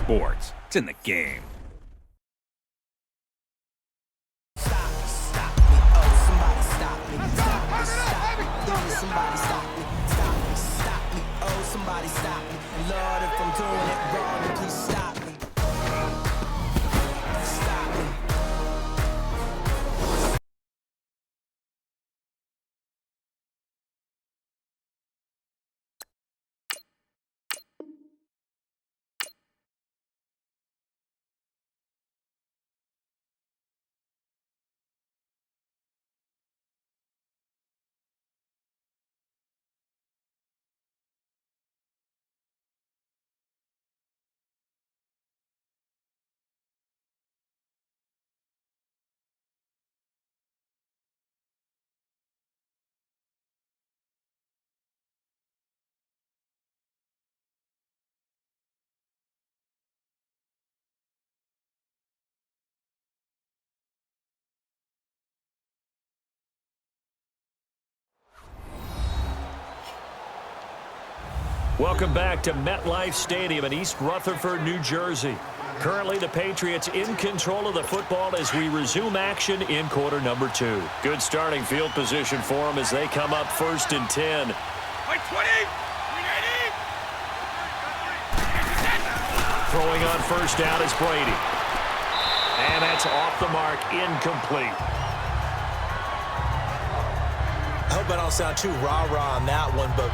sports. It's in the game. Somebody stop me, oh somebody stop me. Lord, if I'm doing it wrong, please stop me. Stop me. Welcome back to MetLife Stadium in East Rutherford, New Jersey. Currently, the Patriots in control of the football as we resume action in quarter number 2. Good starting field position for them as they come up 1st and 10. Throwing on 1st down is Brady. And that's off the mark, incomplete. I hope I don't sound too rah-rah on that one, but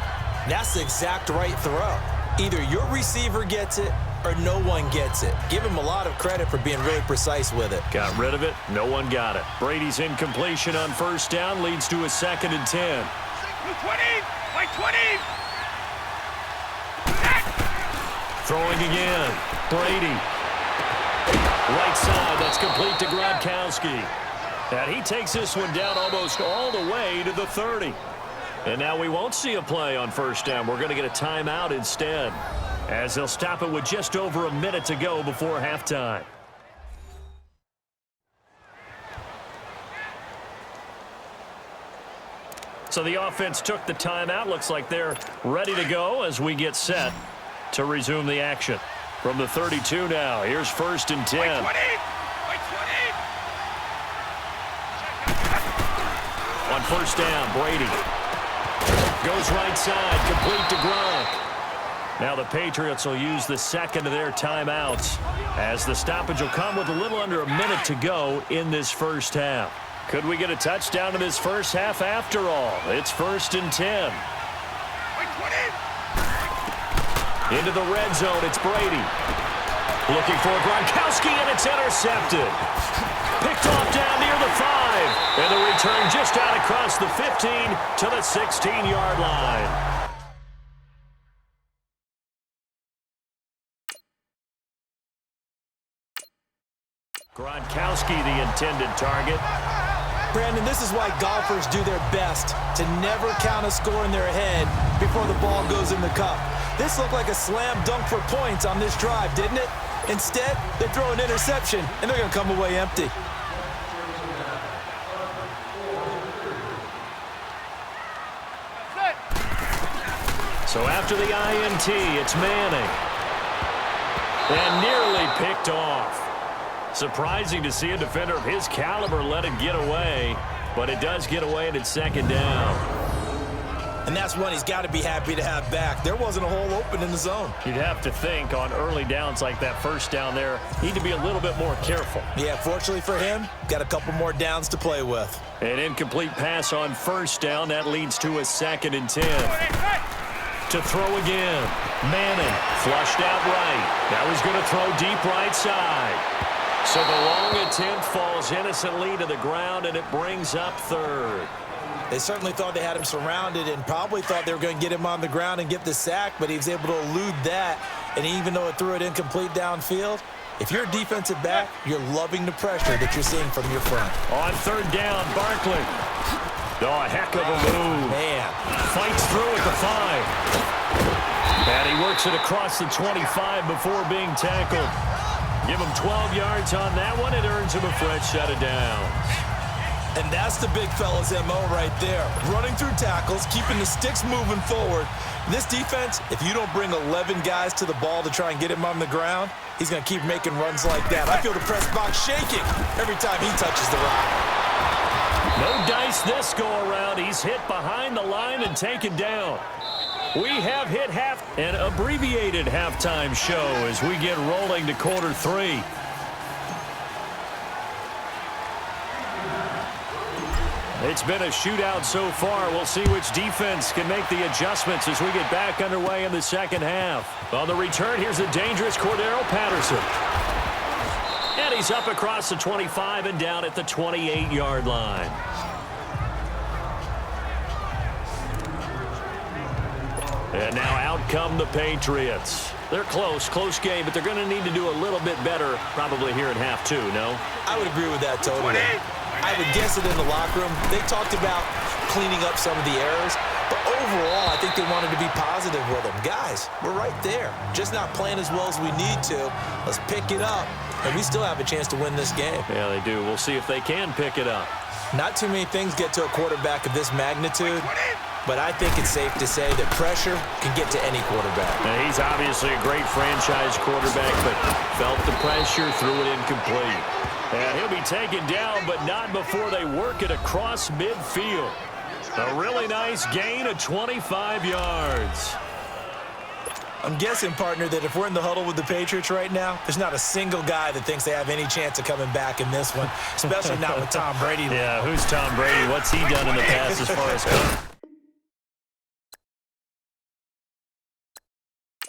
that's the exact right throw. Either your receiver gets it or no one gets it. Give him a lot of credit for being really precise with it. Got rid of it. No one got it. Brady's incompletion on 1st down leads to a 2nd and 10. 20! Throwing again. Brady. Right side. That's complete to Gronkowski. And he takes this one down almost all the way to the 30. And now we won't see a play on 1st down. We're going to get a timeout instead, as they'll stop it with just over a minute to go before halftime. So the offense took the timeout. Looks like they're ready to go as we get set to resume the action. From the 32 now, here's 1st and 10. On 1st down, Brady goes right side, complete to Gronk. Now the Patriots will use the 2nd of their timeouts as the stoppage will come with a little under a minute to go in this 1st half. Could we get a touchdown in this 1st half after all? It's 1st and 10. Into the red zone, it's Brady. Looking for Gronkowski, and it's intercepted. Picked off down near the 5. And the return just out across the 15 to the 16-yard line. Gronkowski, the intended target. Brandon, this is why golfers do their best to never count a score in their head before the ball goes in the cup. This looked like a slam dunk for points on this drive, didn't it? Instead, they throw an interception, and they're going to come away empty. So after the INT, it's Manning. And nearly picked off. Surprising to see a defender of his caliber let it get away, but it does get away and it's 2nd down. And that's one he's got to be happy to have back. There wasn't a hole open in the zone. You'd have to think on early downs like that 1st down there, need to be a little bit more careful. Yeah, fortunately for him, got a couple more downs to play with. An incomplete pass on 1st down. That leads to a 2nd and 10. To throw again. Manning flushed out right. Now he's going to throw deep right side. So the long attempt falls innocently to the ground, and it brings up 3rd. They certainly thought they had him surrounded and probably thought they were going to get him on the ground and get the sack, but he was able to elude that. And even though it threw it incomplete downfield, if you're a defensive back, you're loving the pressure that you're seeing from your front. On 3rd down, Barkley. Oh, a heck of a move. Man. Fights through at the 5. And he works it across the 25 before being tackled. Give him 12 yards on that one. It earns him a fresh set of downs. And that's the big fella's MO right there. Running through tackles, keeping the sticks moving forward. This defense, if you don't bring 11 guys to the ball to try and get him on the ground, He's going to keep making runs like that. I feel the press box shaking every time he touches the rock. No dice this go-around. He's hit behind the line and taken down. We have hit an abbreviated halftime show as we get rolling to quarter 3. It's been a shootout so far. We'll see which defense can make the adjustments as we get back underway in the second half. On the return, here's the dangerous Cordero Patterson. And he's up across the 25 and down at the 28-yard line. And now out come the Patriots. They're close game, but they're going to need to do a little bit better probably here in half 2, no? I would agree with that totally. I would guess it in the locker room. They talked about cleaning up some of the errors, but overall, I think they wanted to be positive with them. Guys, we're right there. Just not playing as well as we need to. Let's pick it up, and we still have a chance to win this game. Yeah, they do. We'll see if they can pick it up. Not too many things get to a quarterback of this magnitude, but I think it's safe to say that pressure can get to any quarterback. Now, he's obviously a great franchise quarterback, but felt the pressure, threw it incomplete. And he'll be taken down, but not before they work it across midfield. A really nice gain of 25 yards. I'm guessing, partner, that if we're in the huddle with the Patriots right now, there's not a single guy that thinks they have any chance of coming back in this one, especially not with Tom Brady. Yeah, who's Tom Brady? What's he done in the past as far as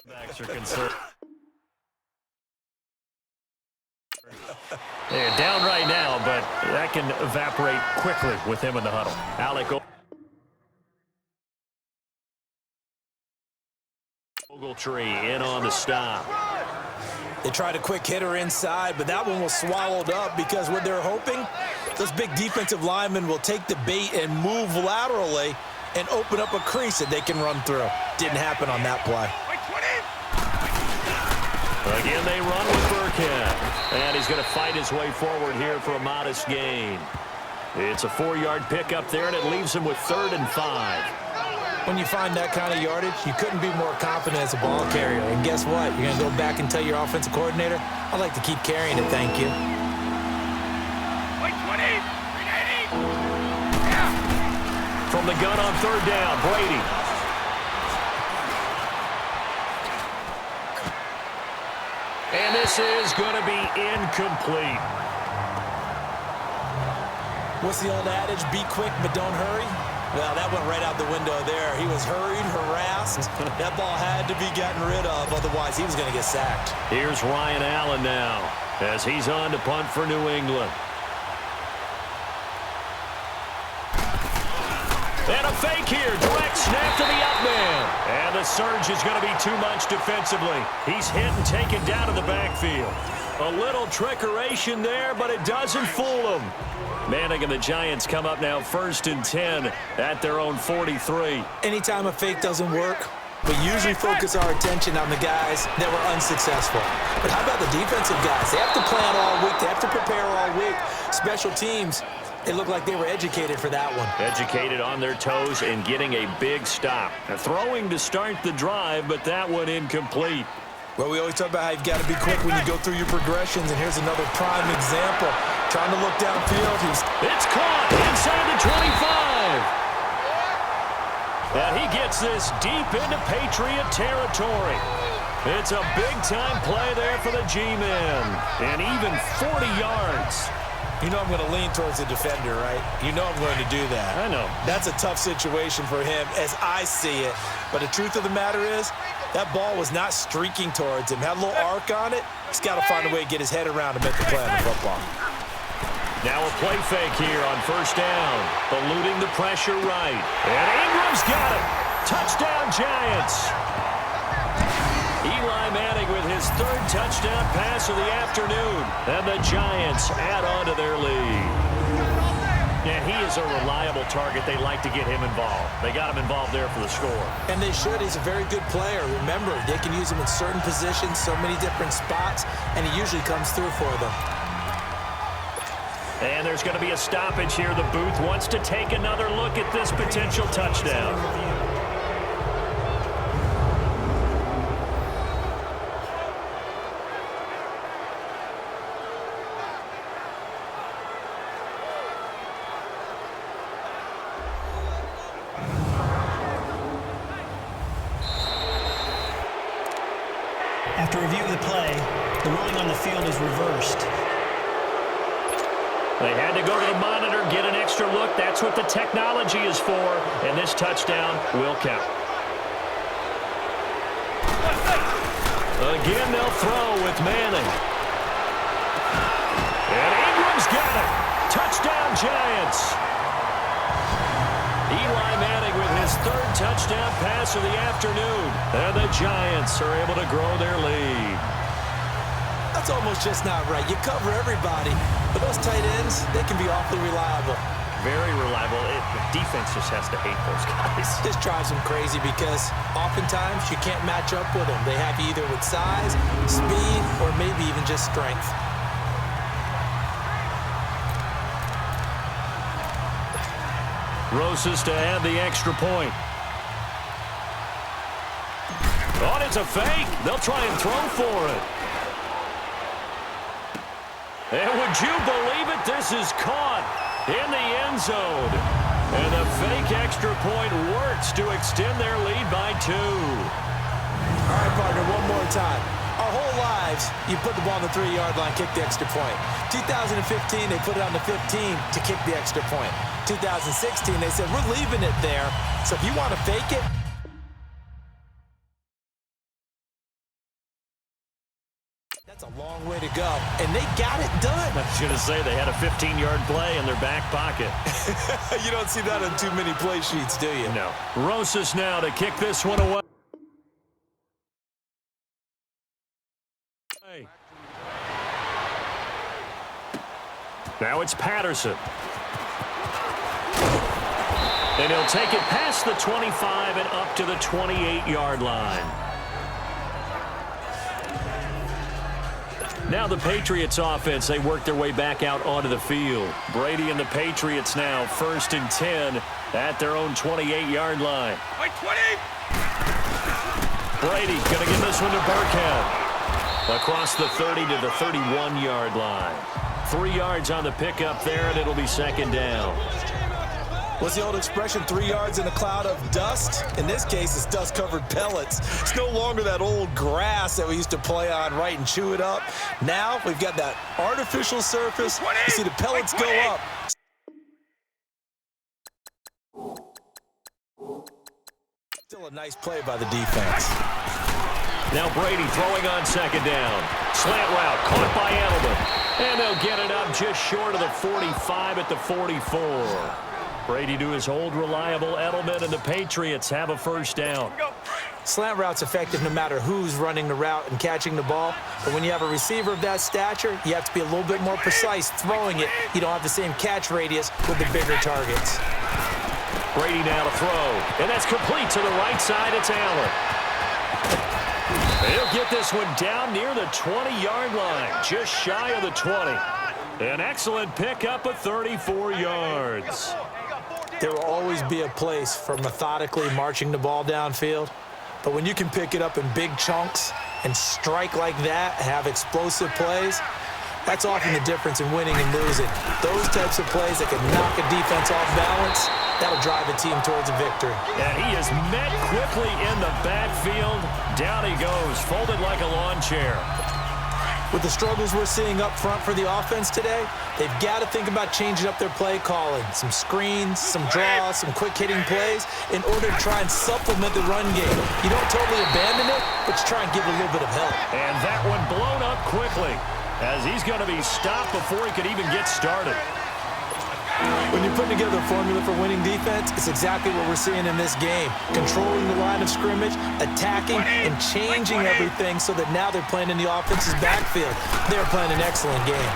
backs are concerned? They're down right now, but that can evaporate quickly with him in the huddle. Alec Ogletree in on the stop. They tried a quick hitter inside, but that one was swallowed up because what they're hoping, those big defensive linemen will take the bait and move laterally and open up a crease that they can run through. Didn't happen on that play. Again, they run with Burkhead. And he's going to fight his way forward here for a modest gain. It's a 4-yard pickup there, and it leaves him with 3rd and 5. When you find that kind of yardage, you couldn't be more confident as a ball carrier. And guess what? You're going to go back and tell your offensive coordinator, I'd like to keep carrying it, thank you. From the gun on 3rd down, Brady. And this is going to be incomplete. What's the old adage? Be quick, but don't hurry. Well, that went right out the window there. He was hurried, harassed. That ball had to be gotten rid of, otherwise he was going to get sacked. Here's Ryan Allen now as he's on to punt for New England. And a fake here. Direct snap to the up man. And the surge is going to be too much defensively. He's hit and taken down to the backfield. A little trickeration there, but it doesn't fool him. Manning and the Giants come up now 1st and 10 at their own 43. Anytime a fake doesn't work, we usually focus our attention on the guys that were unsuccessful. But how about the defensive guys? They have to plan all week. They have to prepare all week. Special teams, it looked like they were educated for that one. Educated on their toes and getting a big stop. Now, throwing to start the drive, but that one incomplete. Well, we always talk about how you've got to be quick when you go through your progressions, and here's another prime example. Trying to look downfield. It's caught inside the 25. And he gets this deep into Patriot territory. It's a big-time play there for the G-men. And even 40 yards. You know I'm going to lean towards the defender, right? You know I'm going to do that. I know. That's a tough situation for him as I see it. But the truth of the matter is, that ball was not streaking towards him. Had a little arc on it. He's got to find a way to get his head around and make the play on the football. Now a play fake here on 1st down. Eluding the pressure right. And Ingram's got it. Touchdown, Giants. Eli Manning with his 3rd touchdown pass of the afternoon. And the Giants add on to their lead. And he is a reliable target. They like to get him involved. They got him involved there for the score. And they should. He's a very good player. Remember, they can use him in certain positions, so many different spots, and he usually comes through for them. And there's going to be a stoppage here. The booth wants to take another look at this potential touchdown. The ruling on the field is reversed. They had to go to the monitor, get an extra look. That's what the technology is for, and this touchdown will count. Again, they'll throw with Manning. And Ingram's got it. Touchdown, Giants. Eli Manning with his third touchdown pass of the afternoon. And the Giants are able to grow their lead. That's almost just not right. You cover everybody, but those tight ends, they can be awfully reliable. Very reliable. The defense just has to hate those guys. This drives them crazy because oftentimes you can't match up with them. They have you either with size, speed, or maybe even just strength. Rosas to add the extra point. Oh, it's a fake. They'll try and throw for it. And would you believe it? This is caught in the end zone. And the fake extra point works to extend their lead by 2. All right, partner, one more time. Our whole lives, you put the ball on the 3-yard line, kick the extra point. 2015, they put it on the 15 to kick the extra point. 2016, they said, we're leaving it there. So if you want to fake it, that's a long way to go. And they got it done. I was going to say they had a 15-yard play in their back pocket. You don't see that on too many play sheets, do you? No. Rosas now to kick this one away. Now it's Patterson. And he'll take it past the 25 and up to the 28-yard line. Now the Patriots offense, they work their way back out onto the field. Brady and the Patriots now 1st and 10 at their own 28-yard line. Brady going to give this one to Burkhead. Across the 30 to the 31-yard line. 3 yards on the pickup there, and it'll be 2nd down. What's the old expression, 3 yards in a cloud of dust? In this case, it's dust-covered pellets. It's no longer that old grass that we used to play on, right, and chew it up. Now we've got that artificial surface. You see the pellets go up. Still a nice play by the defense. Now Brady throwing on 2nd down. Slant route caught by Edelman. And they'll get it up just short of the 45 at the 44. Brady to his old reliable Edelman, and the Patriots have a 1st down. Slant route's effective no matter who's running the route and catching the ball. But when you have a receiver of that stature, you have to be a little bit more precise throwing it. You don't have the same catch radius with the bigger targets. Brady now to throw. And that's complete to the right side. It's Allen. He'll get this one down near the 20-yard line, just shy of the 20. An excellent pickup of 34 yards. There will always be a place for methodically marching the ball downfield. But when you can pick it up in big chunks and strike like that, have explosive plays, that's often the difference in winning and losing. Those types of plays that can knock a defense off balance, that'll drive a team towards a victory. And he is met quickly in the backfield. Down he goes, folded like a lawn chair. With the struggles we're seeing up front for the offense today, they've got to think about changing up their play calling. Some screens, some draws, some quick-hitting plays in order to try and supplement the run game. You don't totally abandon it, but you try and give it a little bit of help. And that one blown up quickly as he's going to be stopped before he could even get started. When you're putting together a formula for winning defense, it's exactly what we're seeing in this game. Controlling the line of scrimmage, attacking, and changing everything so that now they're playing in the offense's backfield. They're playing an excellent game.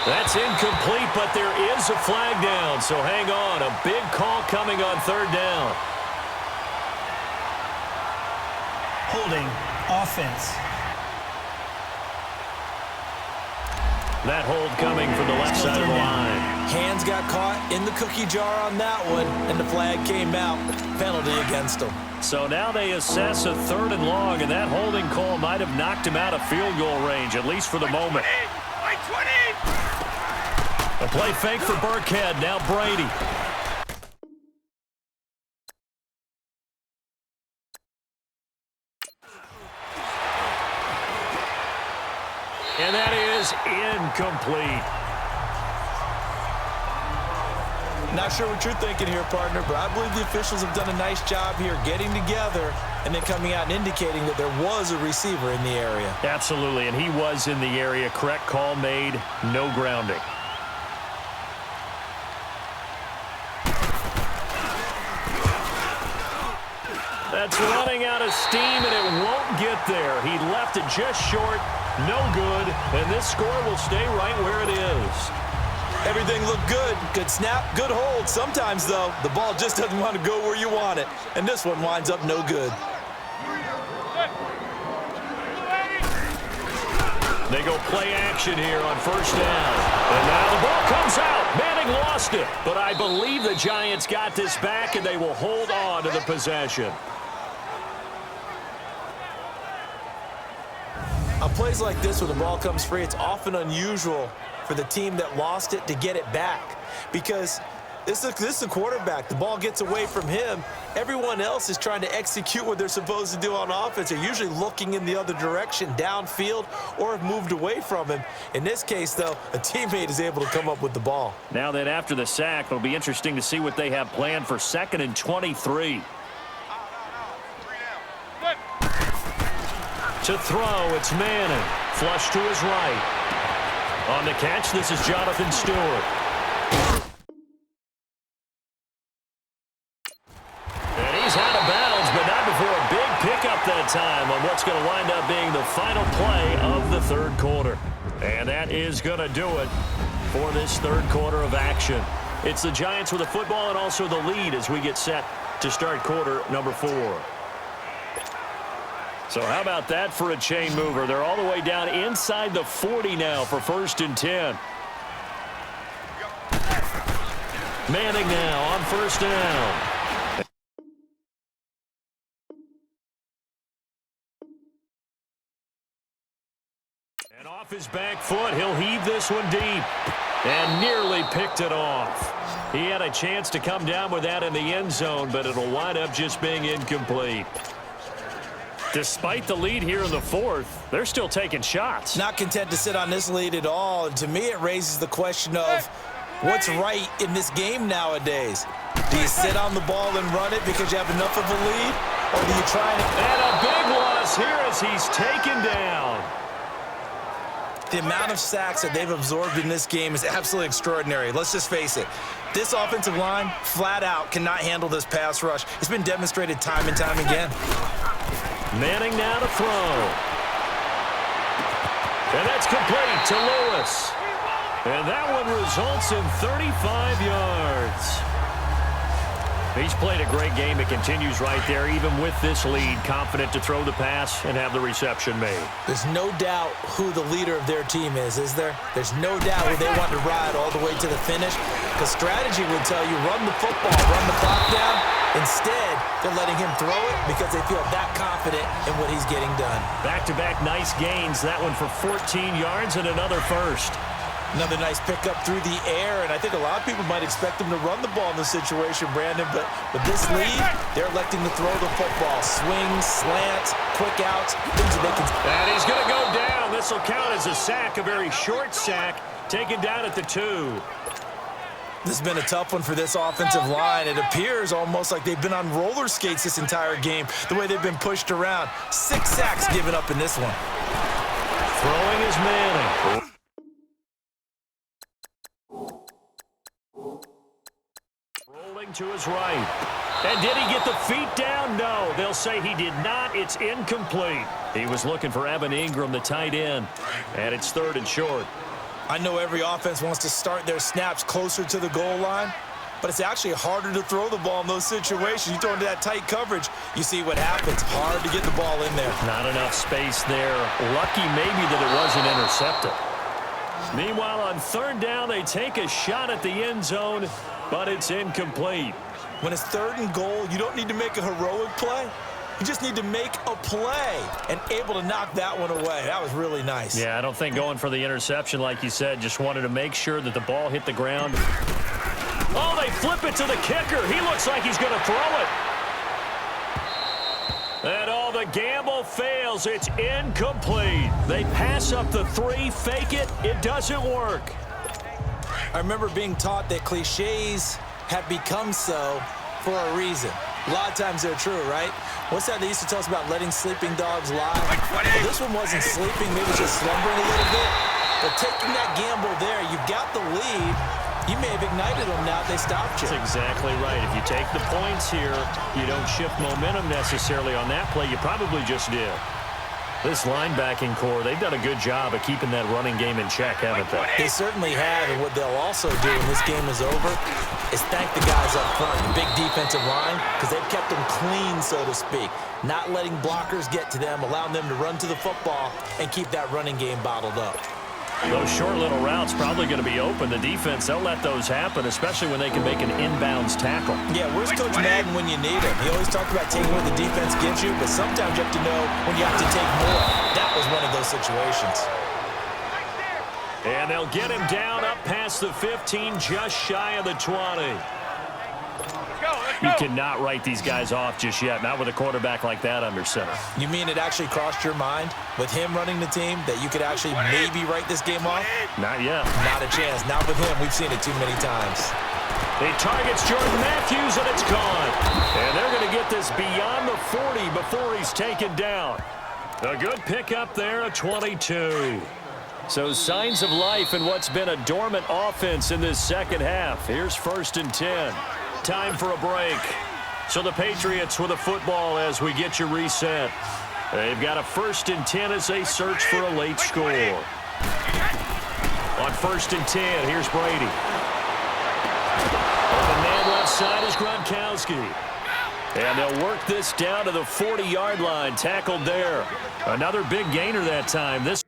That's incomplete, but there is a flag down, so hang on. A big call coming on 3rd down. Holding, offense. That hold coming from the left side of the line. Hands got caught in the cookie jar on that one, and the flag came out. Penalty against them. So now they assess a 3rd and long, and that holding call might have knocked him out of field goal range, at least for the moment. A play fake for Burkhead. Now Brady. And that is incomplete. Not sure what you're thinking here, partner, but I believe the officials have done a nice job here getting together and then coming out and indicating that there was a receiver in the area. Absolutely, and he was in the area. Correct call made, no grounding. That's running out of steam, and it won't get there. He left it just short, no good, and this score will stay right where it is. Everything looked good. Good snap, good hold. Sometimes, though, the ball just doesn't want to go where you want it. And this one winds up no good. They go play action here on first down. And now the ball comes out. Manning lost it. But I believe the Giants got this back, and they will hold on to the possession. On plays like this where the ball comes free, it's often unusual for the team that lost it to get it back, because this is a quarterback. The ball gets away from him. Everyone else is trying to execute what they're supposed to do on offense. They're usually looking in the other direction, downfield, or have moved away from him. In this case, though, a teammate is able to come up with the ball. Now that after the sack, it'll be interesting to see what they have planned for 2nd and 23. To throw, it's Manning. Flush to his right. On the catch, this is Jonathan Stewart. And he's out of bounds, but not before a big pickup that time on what's going to wind up being the final play of the third quarter. And that is going to do it for this third quarter of action. It's the Giants with the football and also the lead as we get set to start quarter number 4. So how about that for a chain mover? They're all the way down inside the 40 now for 1st and 10. Manning now on 1st down. And off his back foot, he'll heave this one deep. And nearly picked it off. He had a chance to come down with that in the end zone, but it'll wind up just being incomplete. Despite the lead here in the 4th, they're still taking shots. Not content to sit on this lead at all. And to me, it raises the question of what's right in this game nowadays. Do you sit on the ball and run it because you have enough of a lead? Or do you try and a big loss here as he's taken down. The amount of sacks that they've absorbed in this game is absolutely extraordinary. Let's just face it. This offensive line, flat out, cannot handle this pass rush. It's been demonstrated time and time again. Manning now to throw. And that's complete to Lewis. And that one results in 35 yards. He's played a great game. It continues right there, even with this lead, confident to throw the pass and have the reception made. There's no doubt who the leader of their team is there? There's no doubt who they want to ride all the way to the finish. Because strategy would tell you, run the football, run the clock down. Instead, they're letting him throw it because they feel that confident in what he's getting done. Back-to-back nice gains. That one for 14 yards and another first. Another nice pickup through the air, and I think a lot of people might expect them to run the ball in this situation, Brandon, but with this lead, they're electing to throw the football. Swings, slants, quick outs, things that they can... And he's going to go down. This will count as a sack, a very short sack, taken down at the 2. This has been a tough one for this offensive line. It appears almost like they've been on roller skates this entire game, the way they've been pushed around. 6 sacks given up in this one. Throwing is Manning. Rolling to his right. And did he get the feet down? No. They'll say he did not. It's incomplete. He was looking for Evan Ingram, the tight end. And it's 3rd and short. I know every offense wants to start their snaps closer to the goal line, but it's actually harder to throw the ball in those situations. You throw into that tight coverage, you see what happens. Hard to get the ball in there. Not enough space there. Lucky maybe that it wasn't intercepted. Meanwhile, on 3rd down, they take a shot at the end zone, but it's incomplete. When it's 3rd and goal, you don't need to make a heroic play. You just need to make a play and able to knock that one away. That was really nice. Yeah, I don't think going for the interception, like you said, just wanted to make sure that the ball hit the ground. Oh, they flip it to the kicker. He looks like he's going to throw it. And all the the gamble fails. It's incomplete. They pass up the 3, fake it. It doesn't work. I remember being taught that cliches have become so for a reason. A lot of times they're true, right? What's that they used to tell us about letting sleeping dogs lie? Well, this one wasn't sleeping, maybe just slumbering a little bit. But taking that gamble there, you've got the lead. You may have ignited them now if they stopped you. That's exactly right. If you take the points here, you don't shift momentum necessarily on that play. You probably just did. This linebacking core, they've done a good job of keeping that running game in check, haven't they? They certainly have, and what they'll also do when this game is over is thank the guys up front, the big defensive line, because they've kept them clean, so to speak, not letting blockers get to them, allowing them to run to the football and keep that running game bottled up. Those short little routes probably going to be open. The defense, they'll let those happen, especially when they can make an inbounds tackle. Yeah, where's Coach Madden when you need him? He always talked about taking what the defense gives you, but sometimes you have to know when you have to take more. That was one of those situations. And they'll get him down up past the 15, just shy of the 20. You cannot write these guys off just yet, not with a quarterback like that under center. You mean it actually crossed your mind with him running the team that you could actually maybe write this game off? Not yet. Not a chance. Not with him. We've seen it too many times. He targets Jordan Matthews, and it's gone. And they're going to get this beyond the 40 before he's taken down. A good pickup there at 22. So signs of life in what's been a dormant offense in this second half. Here's 1st and 10. Time for a break. So the Patriots with a football as we get you reset. They've got a 1st and 10 as they search for a late score. On 1st and 10, here's Brady. On the man left side is Gronkowski. And they'll work this down to the 40-yard line. Tackled there. Another big gainer that time. This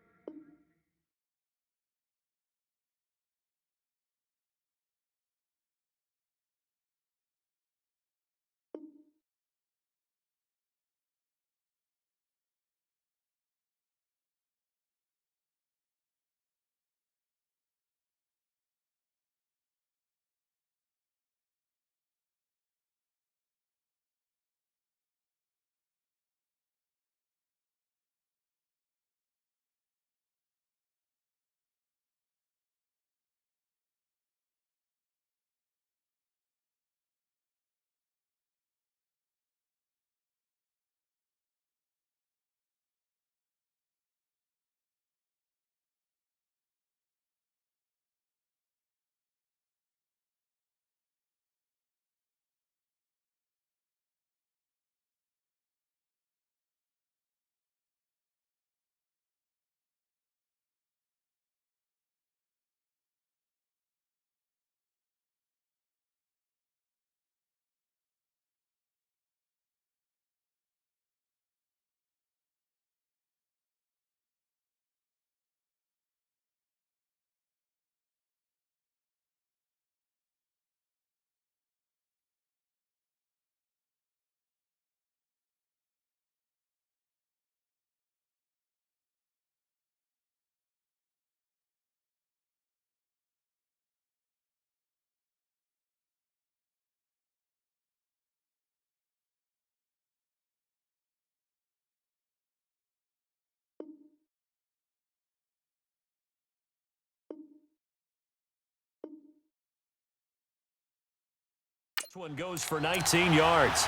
one goes for 19 yards.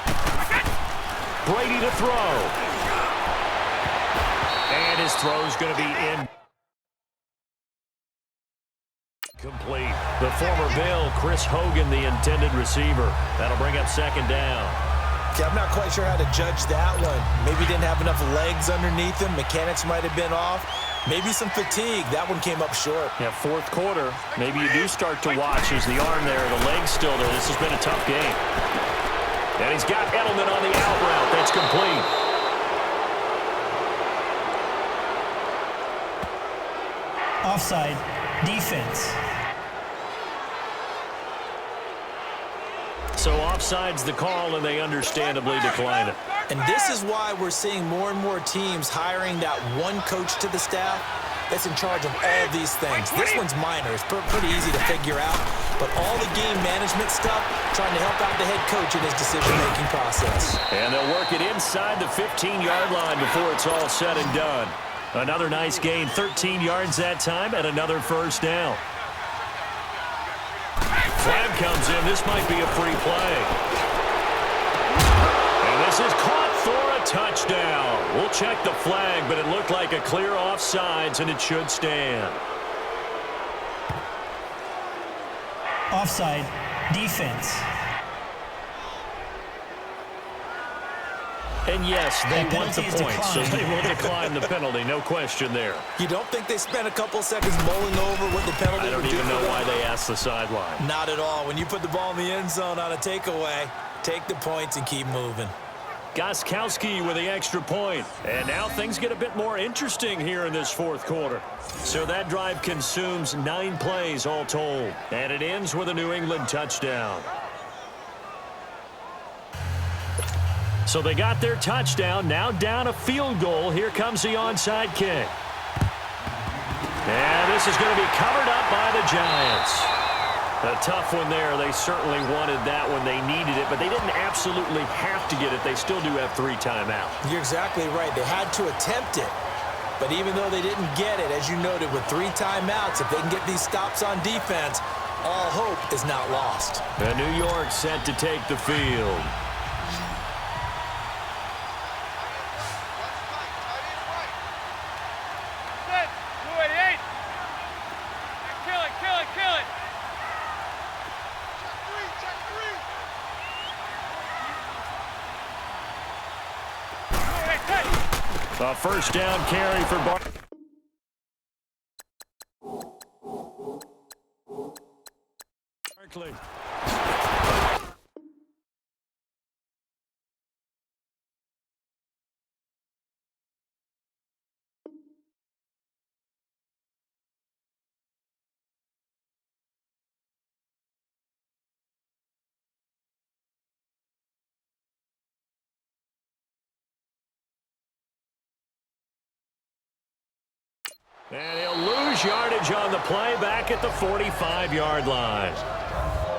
Brady to throw. And his throw's going to be in. Complete. The former Bill, Chris Hogan, the intended receiver. That'll bring up 2nd down. Okay, I'm not quite sure how to judge that one. Maybe didn't have enough legs underneath him. Mechanics might have been off. Maybe some fatigue. That one came up short. Yeah, 4th quarter. Maybe you do start to watch as the arm there, the leg's still there. This has been a tough game. And he's got Edelman on the out route. That's complete. Offside. Defense. So offside's the call, and they understandably decline it. And this is why we're seeing more and more teams hiring that one coach to the staff that's in charge of all these things. This one's minor. It's pretty easy to figure out. But all the game management stuff, trying to help out the head coach in his decision-making process. And they'll work it inside the 15-yard line before it's all said and done. Another nice gain, 13 yards that time, and another first down. Flag comes in. This might be a free play. And this is caught for a touchdown. We'll check the flag, but it looked like a clear offsides, and it should stand. Offside, defense. And yes, they want the penalty is point, so declined. they will decline the penalty. No question there. You don't think they spent a couple seconds mulling over what the penalty I don't would do even know for them? why they asked the sideline. Not at all. When you put the ball in the end zone on a takeaway, take the points and keep moving. Gostkowski with the extra point. And now things get a bit more interesting here in this fourth quarter. So that drive consumes 9 plays all told. And it ends with a New England touchdown. So they got their touchdown. Now down a field goal. Here comes the onside kick. And this is going to be covered up by the Giants. A tough one there. They certainly wanted that when they needed it, but they didn't absolutely have to get it. They still do have 3 timeouts. You're exactly right. They had to attempt it. But even though they didn't get it, as you noted, with 3 timeouts, if they can get these stops on defense, all hope is not lost. And New York set to take the field. A first down carry for Barkley. And he'll lose yardage on the play back at the 45-yard line.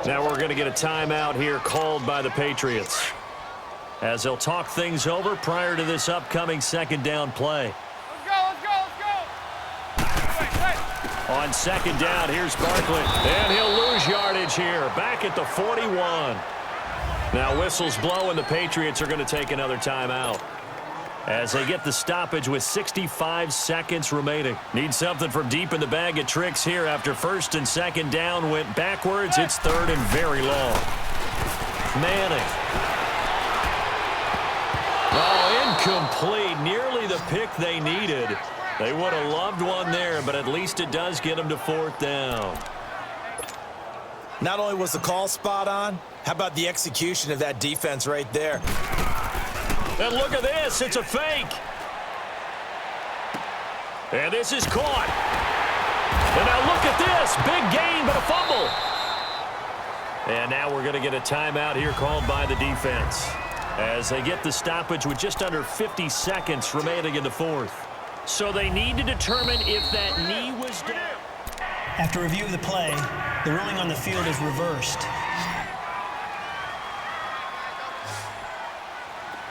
Now we're going to get a timeout here called by the Patriots, as they'll talk things over prior to this upcoming second down play. Let's go. On second down, here's Barkley. And he'll lose yardage here, back at the 41. Now whistles blow, and the Patriots are going to take another timeout, as they get the stoppage with 65 seconds remaining. Need something from deep in the bag of tricks here after first and second down went backwards. It's third and very long. Manning. Oh, incomplete. Nearly the pick they needed. They would have loved one there, but at least it does get them to fourth down. Not only was the call spot on, how about the execution of that defense right there? And look at this. It's a fake. And this is caught. And now look at this. Big gain, but a fumble. And now we're going to get a timeout here called by the defense, as they get the stoppage with just under 50 seconds remaining in the fourth. So they need to determine if that knee was down. After review of the play, the ruling on the field is reversed.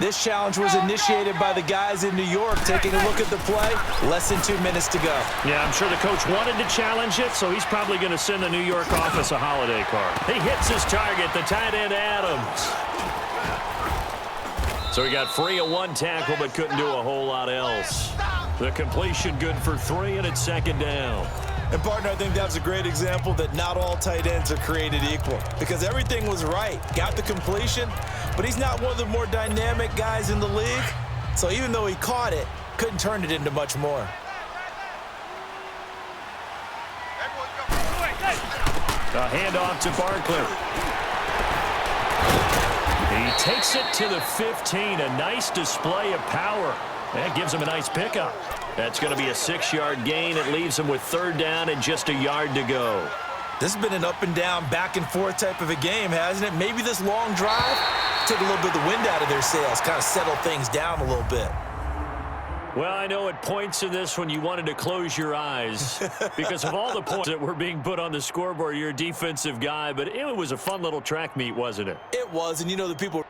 This challenge was initiated by the guys in New York. Taking a look at the play, less than 2 minutes to go. Yeah, I'm sure the coach wanted to challenge it, so he's probably going to send the New York office a holiday card. He hits his target, the tight end Adams. So he got free of 1 tackle, but couldn't do a whole lot else. The completion good for 3, and it's second down. And, partner, I think that's a great example that not all tight ends are created equal, because everything was right. Got the completion, but he's not one of the more dynamic guys in the league. So even though he caught it, couldn't turn it into much more. A handoff to Barkley. He takes it to the 15. A nice display of power. That gives him a nice pickup. That's going to be a 6-yard gain. It leaves him with third down and just a yard to go. This has been an up and down, back and forth type of a game, hasn't it? Maybe this long drive took a little bit of the wind out of their sails, kind of settled things down a little bit. Well, I know at points in this when you wanted to close your eyes because of all the points that were being put on the scoreboard. You're a defensive guy, but it was a fun little track meet, wasn't it? It was, and you know the people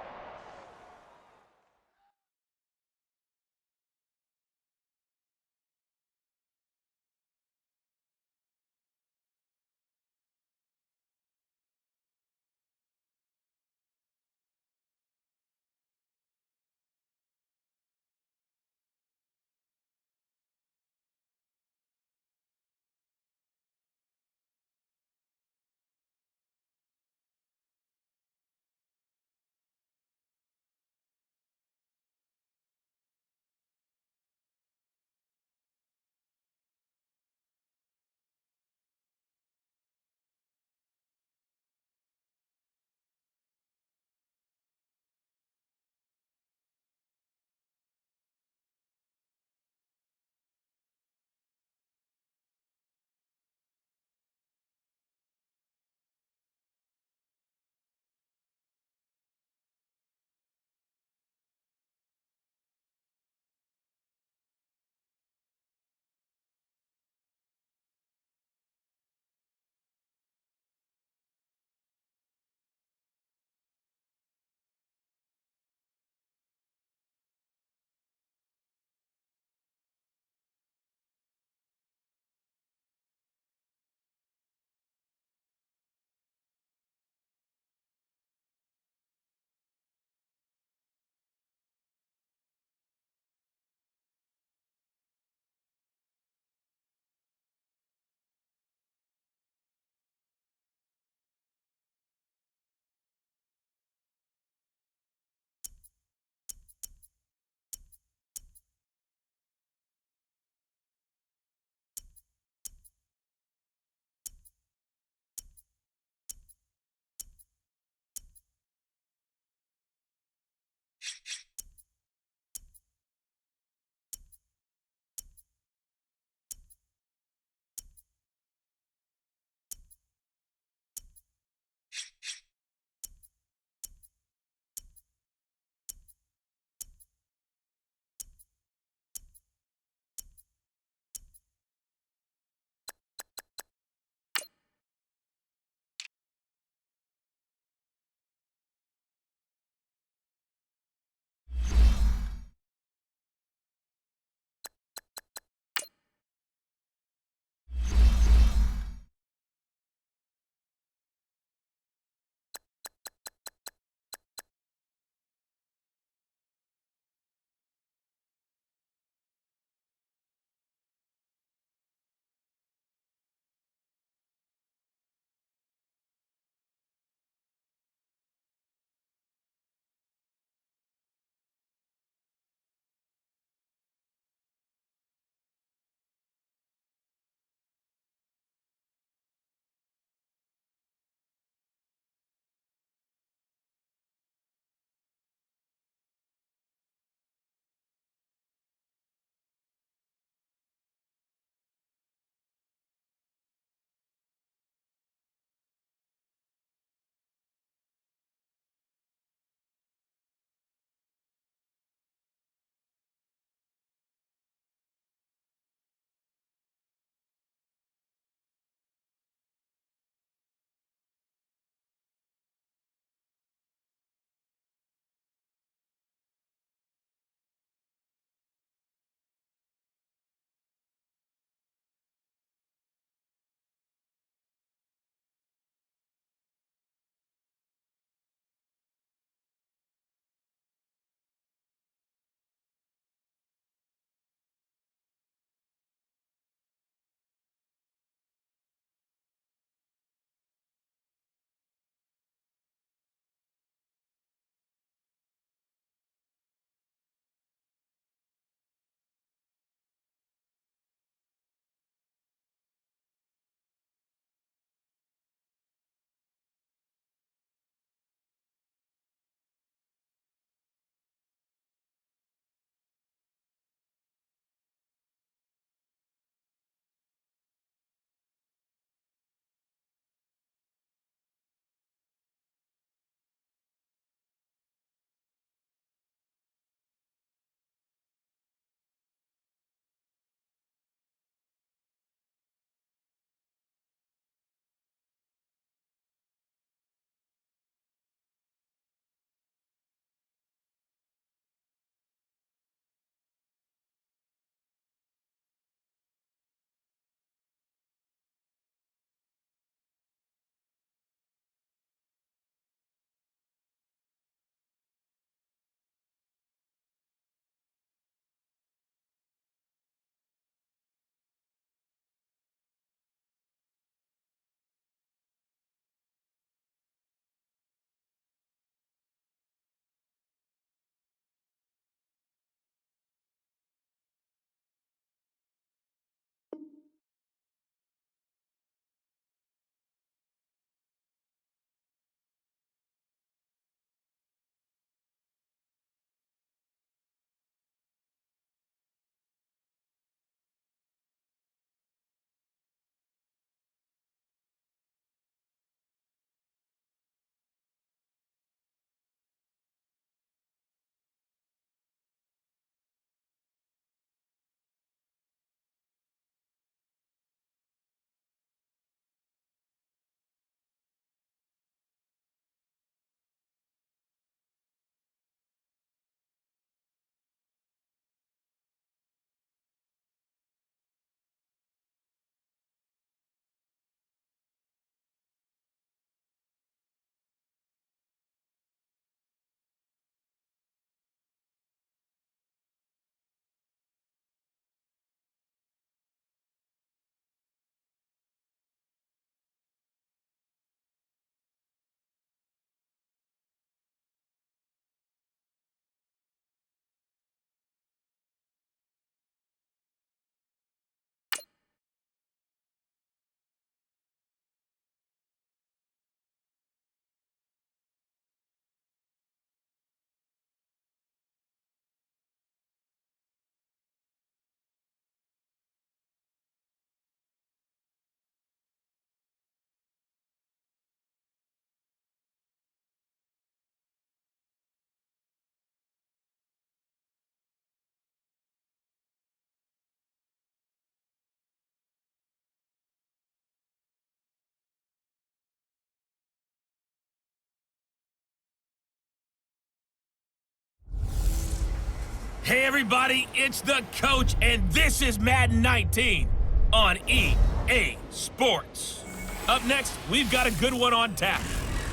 Hey everybody, it's the coach, and this is Madden 19 on EA Sports. Up next, we've got a good one on tap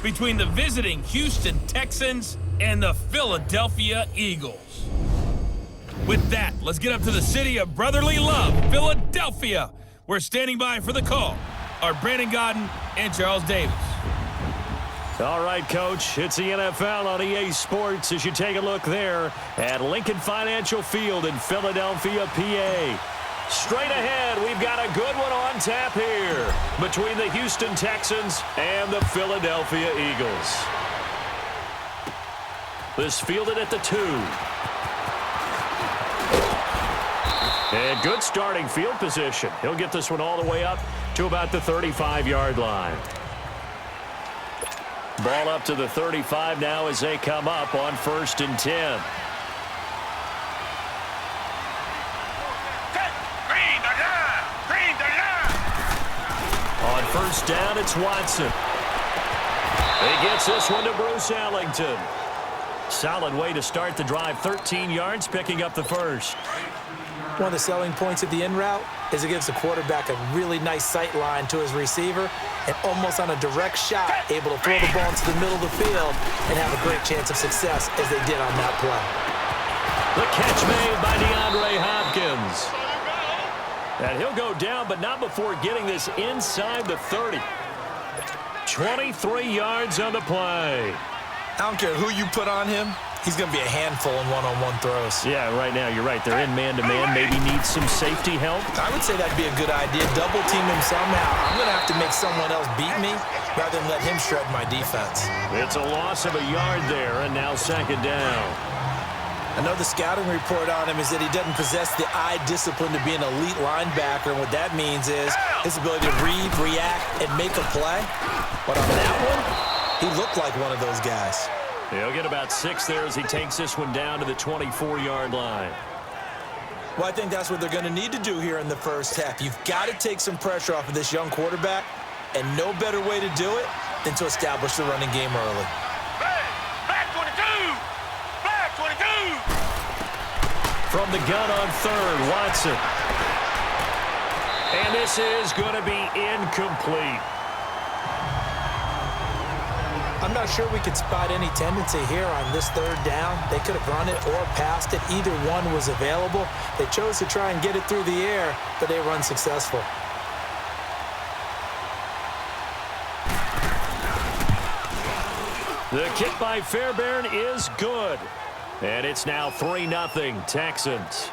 between the visiting Houston Texans and the Philadelphia Eagles. With that, let's get up to the city of brotherly love, Philadelphia. We're standing by for the call are Brandon Godden and Charles Davis. All right, Coach, it's the NFL on EA Sports as you take a look there at Lincoln Financial Field in Philadelphia, PA. Straight ahead, we've got a good one on tap here between the Houston Texans and the Philadelphia Eagles. This fielded at the 2. And good starting field position. He'll get this one all the way up to about the 35-yard line. Ball up to the 35 now as they come up on 1st and 10. On 1st down, it's Watson. He gets this one to Bruce Ellington. Solid way to start the drive. 13 yards, picking up the first. One of the selling points of the in route is it gives the quarterback a really nice sight line to his receiver and almost on a direct shot able to throw the ball into the middle of the field and have a great chance of success as they did on that play. The catch made by DeAndre Hopkins. And he'll go down, but not before getting this inside the 30. 23 yards on the play. I don't care who you put on him. He's going to be a handful in one-on-one throws. Yeah, right now, you're right. They're in man-to-man. Maybe needs some safety help. I would say that'd be a good idea. Double team him somehow. I'm going to have to make someone else beat me rather than let him shred my defense. It's a loss of a yard there, and now 2nd down. I know the scouting report on him is that he doesn't possess the eye discipline to be an elite linebacker, and what that means is his ability to read, react, and make a play. But on that one, he looked like one of those guys. He'll get about 6 there as he takes this one down to the 24-yard line. Well, I think that's what they're going to need to do here in the first half. You've got to take some pressure off of this young quarterback, and no better way to do it than to establish the running game early. Back 22! Back 22! From the gun on 3rd, Watson. And this is going to be incomplete. I'm not sure we could spot any tendency here on this 3rd down. They could have run it or passed it. Either one was available. They chose to try and get it through the air, but they were unsuccessful. The kick by Fairbairn is good. And it's now 3-0 Texans.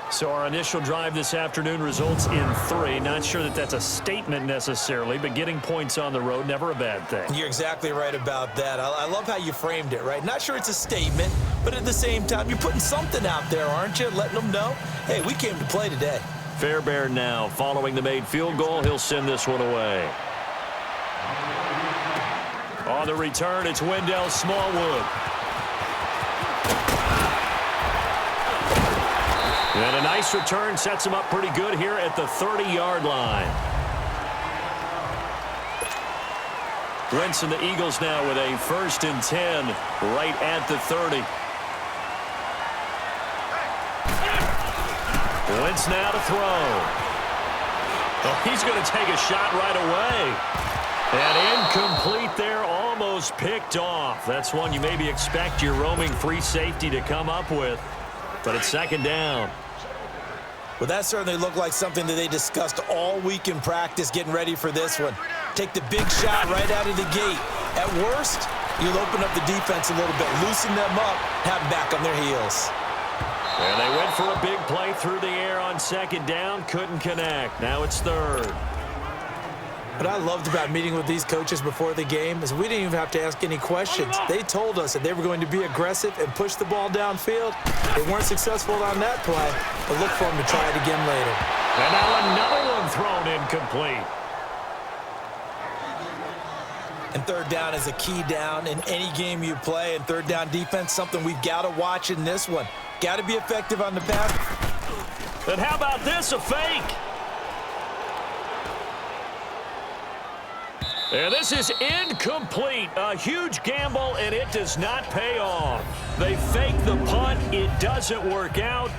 So our initial drive this afternoon results in 3. Not sure that that's a statement necessarily, but getting points on the road, never a bad thing. You're exactly right about that. I love how you framed it, right? Not sure it's a statement, but at the same time, you're putting something out there, aren't you? Letting them know, hey, we came to play today. Fairbairn now following the made field goal. He'll send this one away. On the return, it's Wendell Smallwood. And a nice return sets him up pretty good here at the 30-yard line. Wentz and the Eagles now with a 1st and 10 right at the 30. Wentz now to throw. Oh, he's going to take a shot right away. And incomplete there, almost picked off. That's one you maybe expect your roaming free safety to come up with. But it's 2nd down. Well, that certainly looked like something that they discussed all week in practice getting ready for this one. Take the big shot right out of the gate. At worst, you'll open up the defense a little bit, loosen them up, have them back on their heels. And they went for a big play through the air on 2nd down, couldn't connect. Now it's 3rd. What I loved about meeting with these coaches before the game is we didn't even have to ask any questions. They told us that they were going to be aggressive and push the ball downfield. They weren't successful on that play, but look for them to try it again later. And now another one thrown incomplete. And 3rd down is a key down in any game you play. And 3rd down defense, something we've got to watch in this one. Got to be effective on the pass. And how about this, a fake? And this is incomplete. A huge gamble, and it does not pay off. They fake the punt. It doesn't work out.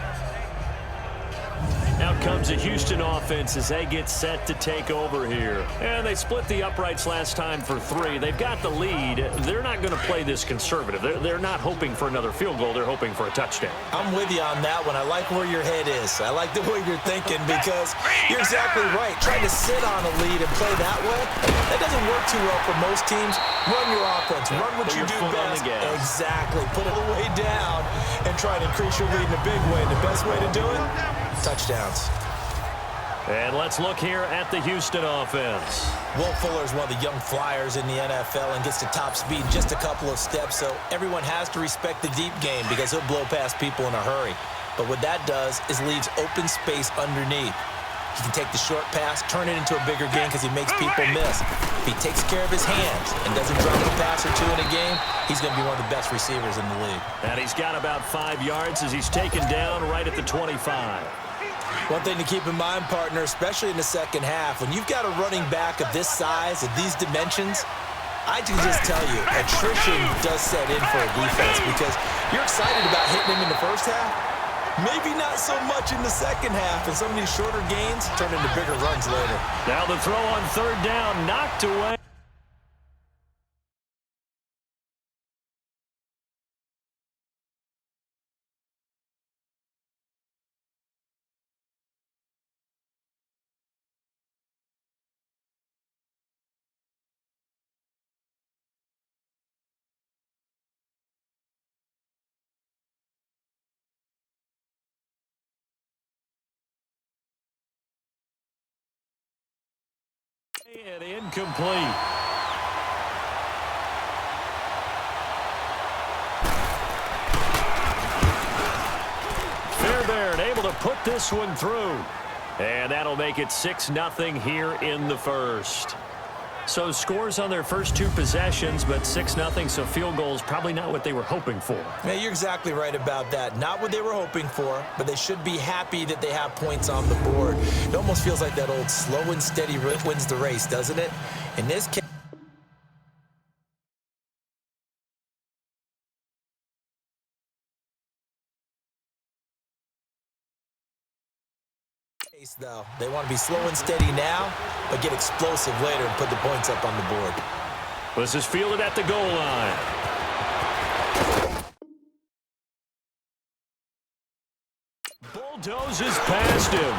Out comes the Houston offense as they get set to take over here. And they split the uprights last time for 3. They've got the lead. They're not going to play this conservative. They're not hoping for another field goal. They're hoping for a touchdown. I'm with you on that one. I like where your head is. I like the way you're thinking because you're exactly right. Trying to sit on a lead and play that way, that doesn't work too well for most teams. Run your offense. Run what you do best. Exactly. Put it all the way down and try to increase your lead in a big way. The best way to do it? Touchdowns. And let's look here at the Houston offense. Will Fuller is one of the young flyers in the NFL and gets to top speed in just a couple of steps, so everyone has to respect the deep game because he'll blow past people in a hurry. But what that does is leaves open space underneath. He can take the short pass, turn it into a bigger game because he makes people miss. If he takes care of his hands and doesn't drop a pass or 2 in a game, he's going to be one of the best receivers in the league. And he's got about 5 yards as he's taken down right at the 25. One thing to keep in mind, partner, especially in the second half, when you've got a running back of this size, of these dimensions, I can just tell you, attrition does set in for a defense because you're excited about hitting him in the first half. Maybe not so much in the second half, and some of these shorter gains turn into bigger runs later. Now the throw on 3rd down, knocked away. And incomplete. Fairbairn able to put this one through. And that'll make it 6-0 here in the first. So scores on their first 2 possessions, but 6-0, so field goals probably not what they were hoping for. Yeah, you're exactly right about that. Not what they were hoping for, but they should be happy that they have points on the board. It almost feels like that old slow and steady wins the race, doesn't it? In this case, though, they want to be slow and steady now, but get explosive later and put the points up on the board. This is fielded at the goal line. Bulldozes past him.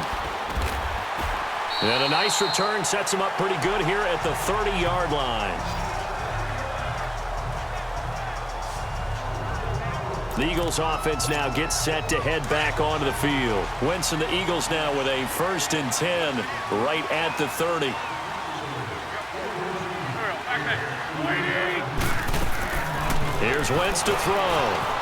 And a nice return sets him up pretty good here at the 30-yard line. The Eagles offense now gets set to head back onto the field. Wentz and the Eagles now with a 1st and 10 right at the 30. Here's Wentz to throw.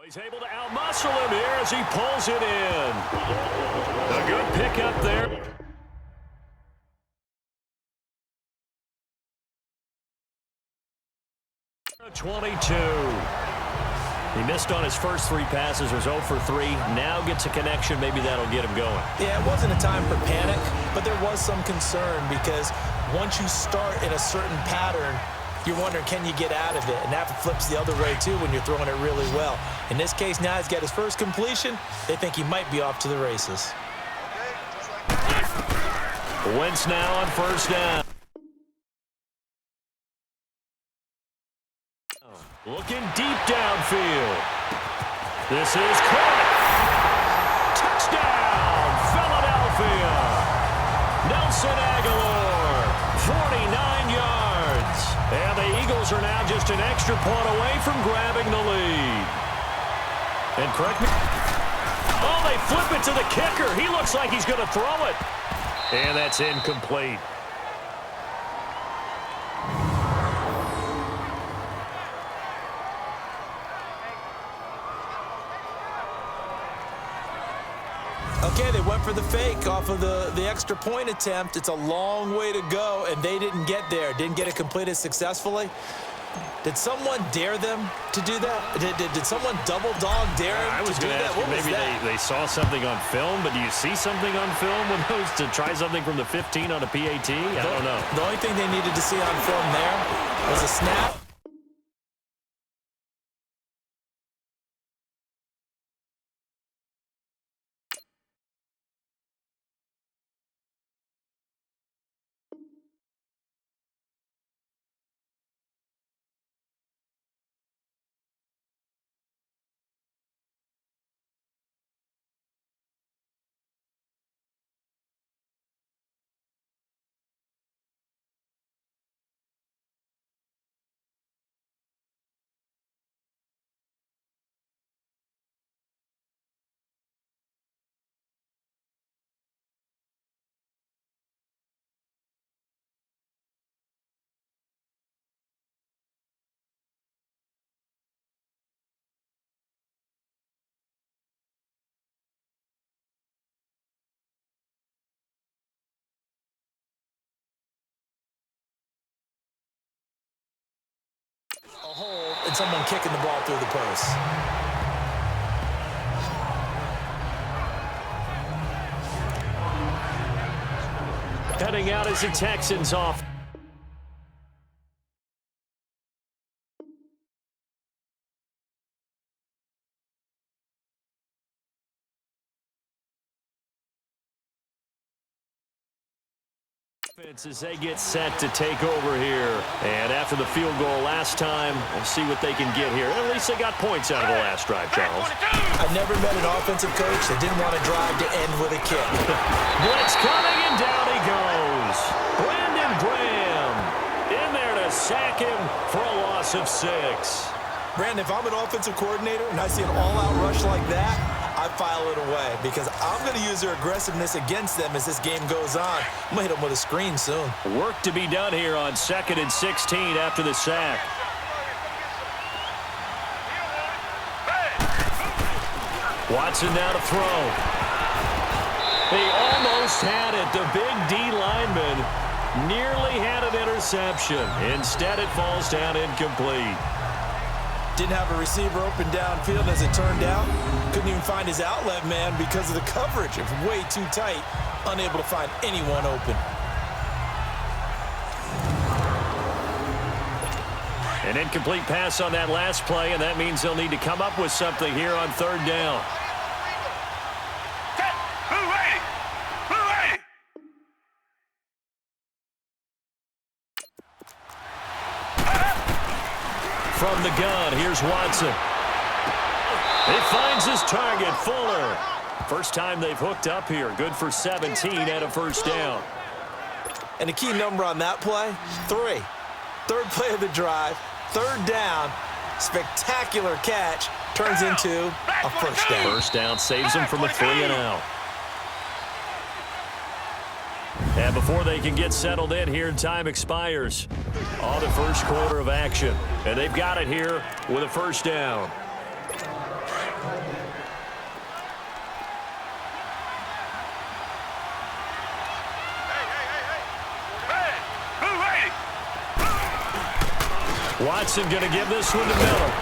He's able to outmuscle him here as he pulls it in. A good pickup there. A 22. He missed on his first 3 passes, was 0 for 3. Now gets a connection. Maybe that'll get him going. Yeah, it wasn't a time for panic, but there was some concern because once you start in a certain pattern, you're wondering, can you get out of it? And that flips the other way, too, when you're throwing it really well. In this case, now he's got his first completion. They think he might be off to the races. Wentz now on first down. Looking deep downfield. This is caught. Touchdown, Philadelphia. Nelson Aguilar, 49 yards. And the Eagles are now just an extra point away from grabbing the lead. And correct me. Oh, they flip it to the kicker. He looks like he's going to throw it. And that's incomplete. Okay, they went for the fake off of the extra point attempt. It's a long way to go, and they didn't get there. Didn't get it completed successfully. Did someone dare them to do that? Did someone double dog dare them to do that? What was maybe that? they saw something on film, but do you see something on film when those to try something from the 15 on a PAT? I don't know. The only thing they needed to see on film there was a snap. A hole and someone kicking the ball through the post. Heading out as the Texans off. As they get set to take over here. And after the field goal last time, we'll see what they can get here. At least they got points out of the last drive, Charles. I've never met an offensive coach that didn't want to drive to end with a kick. Blitz coming, and down he goes. Brandon Graham in there to sack him for a loss of 6. Brandon, if I'm an offensive coordinator and I see an all-out rush like that, I file it away because I'm going to use their aggressiveness against them as this game goes on. I'm going to hit them with a screen soon. Work to be done here on 2nd and 16 after the sack. Watson now to throw. He almost had it. The big D lineman nearly had an interception. Instead, it falls down incomplete. Didn't have a receiver open downfield as it turned out. Couldn't even find his outlet man because of the coverage. It was way too tight. Unable to find anyone open. An incomplete pass on that last play, and that means they'll need to come up with something here on 3rd down. From the gun, here's Watson. He finds his target, Fuller. First time they've hooked up here. Good for 17 and a first down. And the key number on that play, 3. 3rd play of the drive, 3rd down, spectacular catch, turns into a first down. First down saves them from a 3 and out. And before they can get settled in here, time expires on the first quarter of action. And they've got it here with a first down. Watson going to give this one to Miller.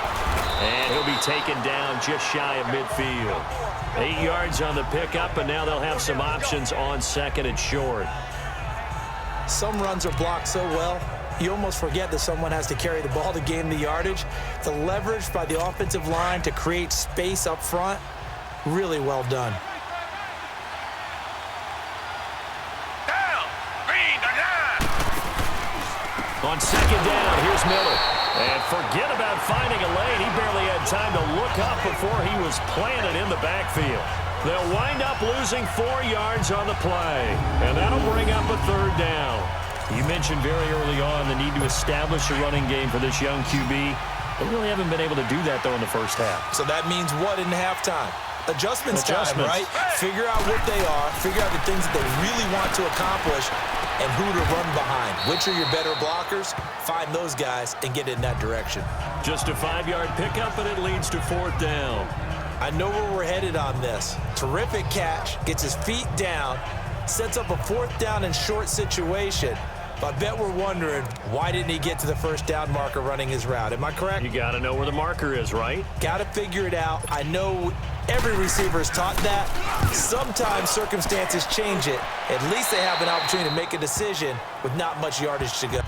And he'll be taken down just shy of midfield. 8 yards on the pickup, and now they'll have some options on 2nd and short. Some runs are blocked so well, you almost forget that someone has to carry the ball to gain the yardage. The leverage by the offensive line to create space up front, really well done. On second down, here's Miller. And forget about finding a lane. He barely had time to look up before he was planted in the backfield. They'll wind up losing 4 yards on the play. And that'll bring up a third down. You mentioned very early on the need to establish a running game for this young QB. They really haven't been able to do that, though, in the first half. So that means what in halftime? Adjustments time, right? Figure out what they are, figure out the things that they really want to accomplish, and who to run behind. Which are your better blockers? Find those guys and get in that direction. Just a 5-yard pickup, and it leads to 4th down. I know where we're headed on this. Terrific catch, gets his feet down, sets up a 4th down and short situation. But I bet we're wondering, why didn't he get to the first down marker running his route? Am I correct? You got to know where the marker is, right? Got to figure it out. I know every receiver is taught that. Sometimes circumstances change it. At least they have an opportunity to make a decision with not much yardage to go.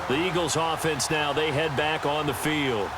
The Eagles offense now, they head back on the field.